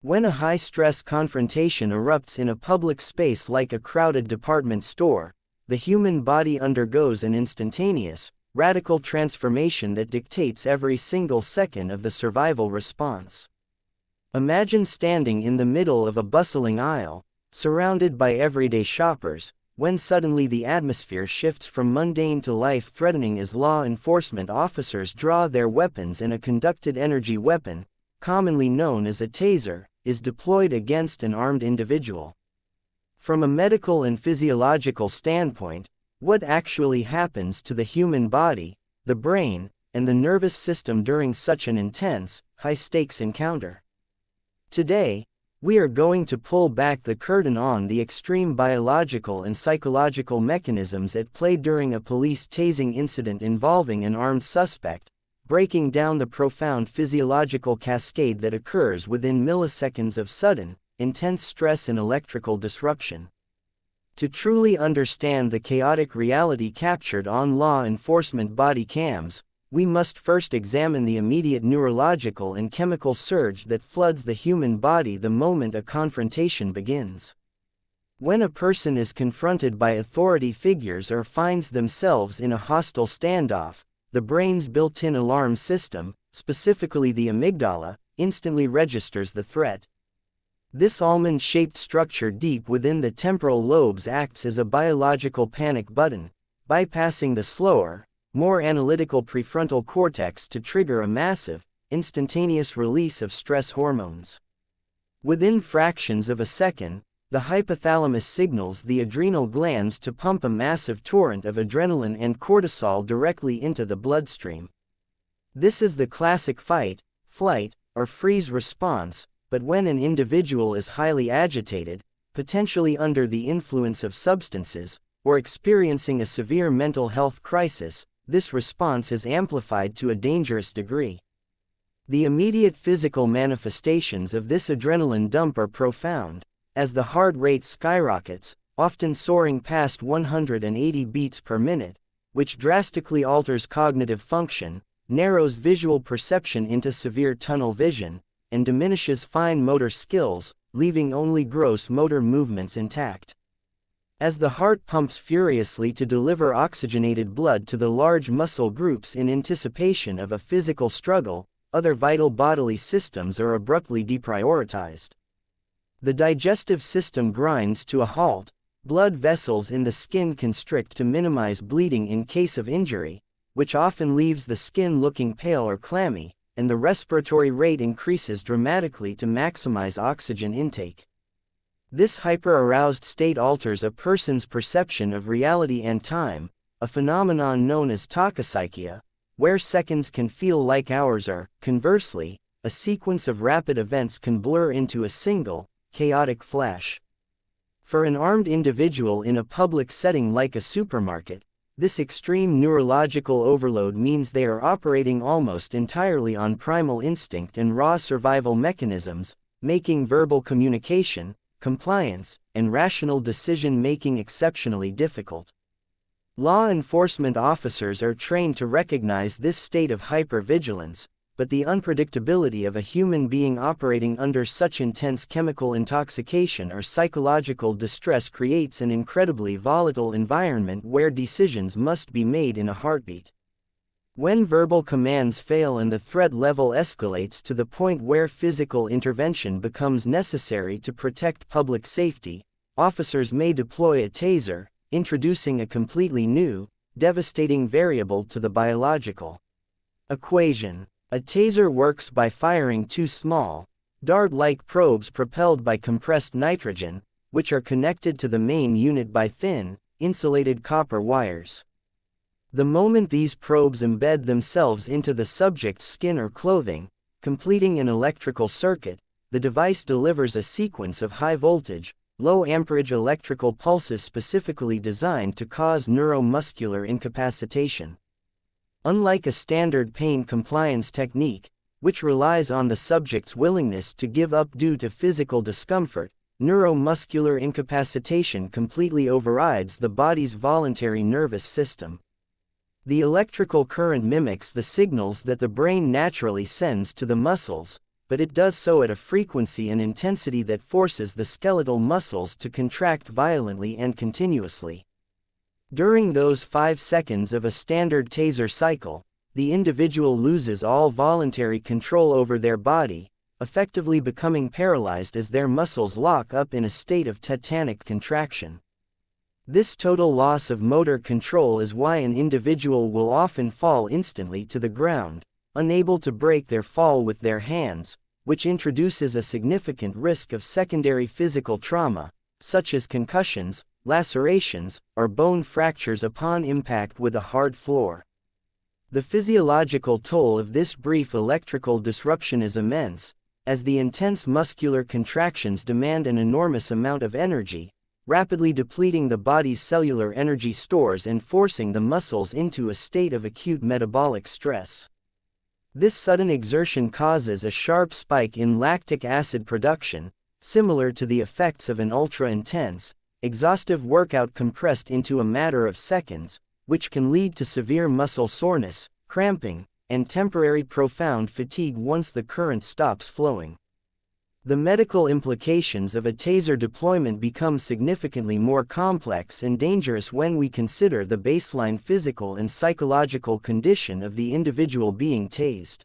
When a high-stress confrontation erupts in a public space like a crowded department store, the human body undergoes an instantaneous, radical transformation that dictates every single second of the survival response. Imagine standing in the middle of a bustling aisle, surrounded by everyday shoppers, when suddenly the atmosphere shifts from mundane to life-threatening as law enforcement officers draw their weapons and a conducted energy weapon, commonly known as a taser, is deployed against an armed individual. From a medical and physiological standpoint, what actually happens to the human body, the brain, and the nervous system during such an intense, high-stakes encounter? Today, we are going to pull back the curtain on the extreme biological and psychological mechanisms at play during a police tasing incident involving an armed suspect, breaking down the profound physiological cascade that occurs within milliseconds of sudden, intense stress and electrical disruption. To truly understand the chaotic reality captured on law enforcement body cams, we must first examine the immediate neurological and chemical surge that floods the human body the moment a confrontation begins. When a person is confronted by authority figures or finds themselves in a hostile standoff, the brain's built-in alarm system, specifically the amygdala, instantly registers the threat. This almond-shaped structure deep within the temporal lobes acts as a biological panic button, bypassing the slower, more analytical prefrontal cortex to trigger a massive, instantaneous release of stress hormones. Within fractions of a second, the hypothalamus signals the adrenal glands to pump a massive torrent of adrenaline and cortisol directly into the bloodstream. This is the classic fight, flight, or freeze response, but when an individual is highly agitated, potentially under the influence of substances, or experiencing a severe mental health crisis, this response is amplified to a dangerous degree. The immediate physical manifestations of this adrenaline dump are profound, as the heart rate skyrockets, often soaring past 180 beats per minute, which drastically alters cognitive function, narrows visual perception into severe tunnel vision, and diminishes fine motor skills, leaving only gross motor movements intact. As the heart pumps furiously to deliver oxygenated blood to the large muscle groups in anticipation of a physical struggle, other vital bodily systems are abruptly deprioritized. The digestive system grinds to a halt, blood vessels in the skin constrict to minimize bleeding in case of injury, which often leaves the skin looking pale or clammy, and the respiratory rate increases dramatically to maximize oxygen intake. This hyper-aroused state alters a person's perception of reality and time, a phenomenon known as tachypsychia, where seconds can feel like hours or, conversely, a sequence of rapid events can blur into a single, chaotic flash. For an armed individual in a public setting like a supermarket, this extreme neurological overload means they are operating almost entirely on primal instinct and raw survival mechanisms, making verbal communication, compliance, and rational decision-making exceptionally difficult. Law enforcement officers are trained to recognize this state of hyper-vigilance, but the unpredictability of a human being operating under such intense chemical intoxication or psychological distress creates an incredibly volatile environment where decisions must be made in a heartbeat. When verbal commands fail and the threat level escalates to the point where physical intervention becomes necessary to protect public safety, officers may deploy a taser, introducing a completely new, devastating variable to the biological equation. A taser works by firing two small, dart-like probes propelled by compressed nitrogen, which are connected to the main unit by thin, insulated copper wires. The moment these probes embed themselves into the subject's skin or clothing, completing an electrical circuit, the device delivers a sequence of high-voltage, low-amperage electrical pulses specifically designed to cause neuro-muscular incapacitation. Unlike a standard pain compliance technique, which relies on the subject's willingness to give up due to physical discomfort, neuro-muscular incapacitation completely overrides the body's voluntary nervous system. The electrical current mimics the signals that the brain naturally sends to the muscles, but it does so at a frequency and intensity that forces the skeletal muscles to contract violently and continuously. During those 5 seconds of a standard taser cycle, the individual loses all voluntary control over their body, effectively becoming paralyzed as their muscles lock up in a state of tetanic contraction. This total loss of motor control is why an individual will often fall instantly to the ground, unable to break their fall with their hands, which introduces a significant risk of secondary physical trauma, such as concussions, lacerations, or bone fractures upon impact with a hard floor. The physiological toll of this brief electrical disruption is immense, as the intense muscular contractions demand an enormous amount of energy, rapidly depleting the body's cellular energy stores and forcing the muscles into a state of acute metabolic stress. This sudden exertion causes a sharp spike in lactic acid production, similar to the effects of an ultra-intense, exhaustive workout compressed into a matter of seconds, which can lead to severe muscle soreness, cramping, and temporary profound fatigue once the current stops flowing. The medical implications of a taser deployment become significantly more complex and dangerous when we consider the baseline physical and psychological condition of the individual being tased.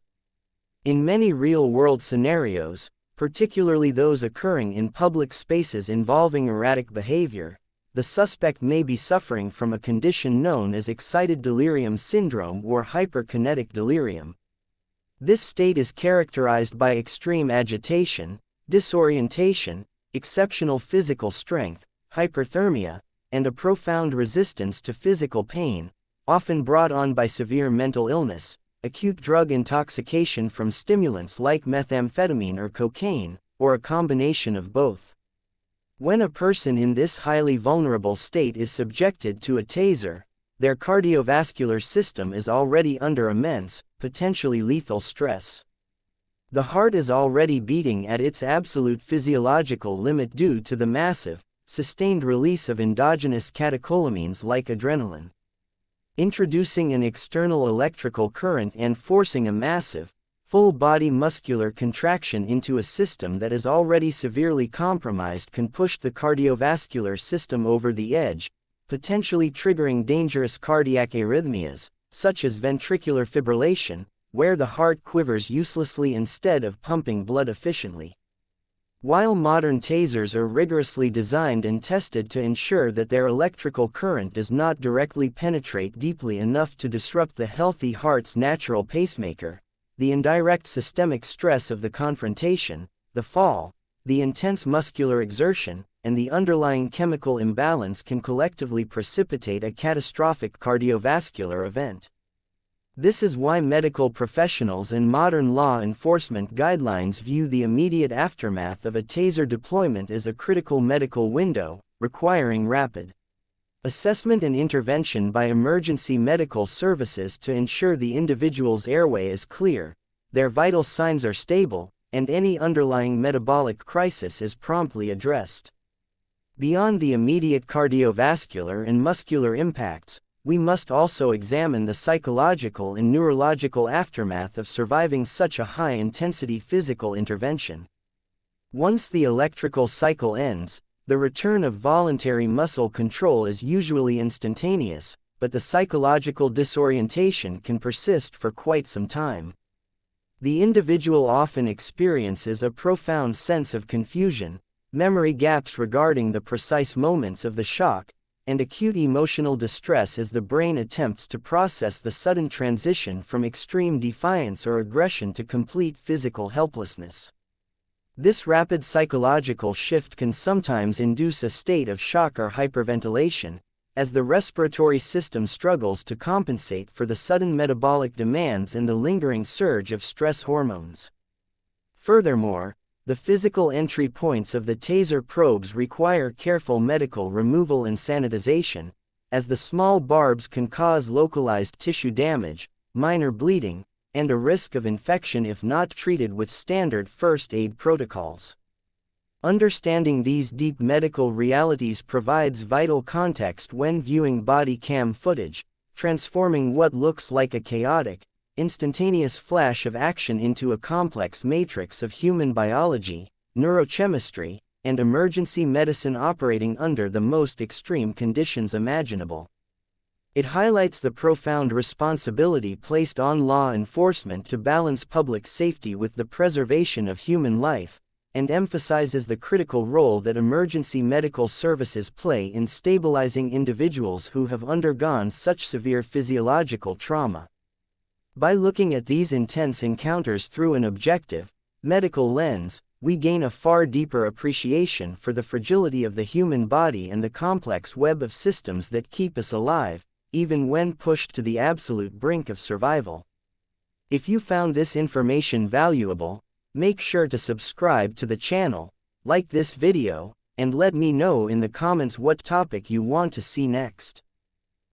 In many real-world scenarios, particularly those occurring in public spaces involving erratic behavior, the suspect may be suffering from a condition known as excited delirium syndrome or hyper-kinetic delirium. This state is characterized by extreme agitation, disorientation, exceptional physical strength, hyperthermia, and a profound resistance to physical pain, often brought on by severe mental illness, acute drug intoxication from stimulants like methamphetamine or cocaine, or a combination of both. When a person in this highly vulnerable state is subjected to a taser, their cardiovascular system is already under immense, potentially lethal stress. The heart is already beating at its absolute physiological limit due to the massive, sustained release of endogenous catecholamines like adrenaline. Introducing an external electrical current and forcing a massive, full-body muscular contraction into a system that is already severely compromised can push the cardiovascular system over the edge, potentially triggering dangerous cardiac arrhythmias, such as ventricular fibrillation, where the heart quivers uselessly instead of pumping blood efficiently. While modern tasers are rigorously designed and tested to ensure that their electrical current does not directly penetrate deeply enough to disrupt the healthy heart's natural pacemaker, the indirect systemic stress of the confrontation, the fall, the intense muscular exertion, and the underlying chemical imbalance can collectively precipitate a catastrophic cardiovascular event. This is why medical professionals and modern law enforcement guidelines view the immediate aftermath of a taser deployment as a critical medical window, requiring rapid assessment and intervention by emergency medical services to ensure the individual's airway is clear, their vital signs are stable, and any underlying metabolic crisis is promptly addressed. Beyond the immediate cardiovascular and muscular impacts, we must also examine the psychological and neurological aftermath of surviving such a high-intensity physical intervention. Once the electrical cycle ends, the return of voluntary muscle control is usually instantaneous, but the psychological disorientation can persist for quite some time. The individual often experiences a profound sense of confusion, memory gaps regarding the precise moments of the shock, and acute emotional distress as the brain attempts to process the sudden transition from extreme defiance or aggression to complete physical helplessness. This rapid psychological shift can sometimes induce a state of shock or hyperventilation, as the respiratory system struggles to compensate for the sudden metabolic demands and the lingering surge of stress hormones. Furthermore, the physical entry points of the taser probes require careful medical removal and sanitization, as the small barbs can cause localized tissue damage, minor bleeding, and a risk of infection if not treated with standard first aid protocols. Understanding these deep medical realities provides vital context when viewing body cam footage, transforming what looks like a chaotic, instantaneous flash of action into a complex matrix of human biology, neurochemistry, and emergency medicine operating under the most extreme conditions imaginable. It highlights the profound responsibility placed on law enforcement to balance public safety with the preservation of human life, and emphasizes the critical role that emergency medical services play in stabilizing individuals who have undergone such severe physiological trauma. By looking at these intense encounters through an objective, medical lens, we gain a far deeper appreciation for the fragility of the human body and the complex web of systems that keep us alive, even when pushed to the absolute brink of survival. If you found this information valuable, make sure to subscribe to the channel, like this video, and let me know in the comments what topic you want to see next.